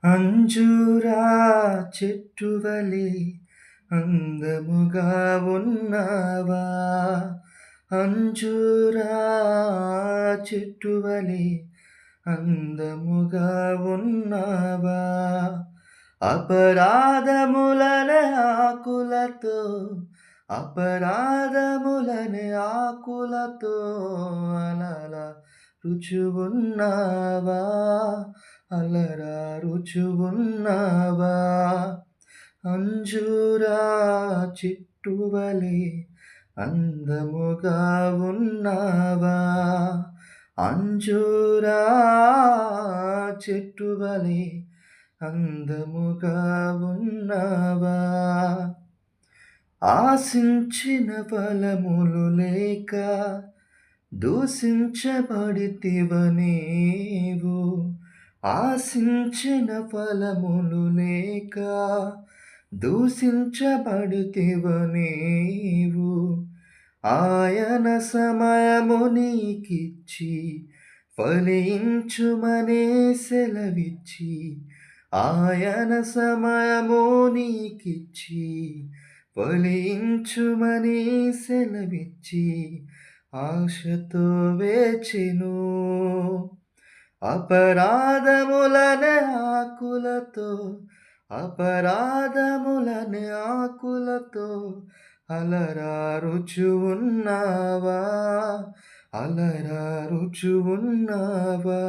అంజూరా చెట్టువలె అందముగా ఉన్నావా. అంజూరా చెట్టువలె అందముగా ఉన్నావా. అపరాధములనే ఆకులతో అపరాధములనే ఆకులతో అలలా రుచువున్నావా. అలరా రుచువున్నావా. అంజూరా చెట్టువలె అందముగా ఉన్నావా. అంజూరా చెట్టువలె అందముగా ఉన్నావా. ఆశించిన ఫలములు లేక దూషించబడితివ నీవు. ఆశించిన ఫలములు లేక దూషించబడితివ నీవు. ఆయన సమయము నీకిచ్చి ఫలించుమనే సెలవిచ్చి. ఆయన సమయము నీకిచ్చి ఫలించుమని సెలవిచ్చి ఆశతో వేచెను. అపరాధములనే ఆకులతో అపరాధములనే ఆకులతో అలరా రుచువున్నావా. అలరా రుచువున్నావా.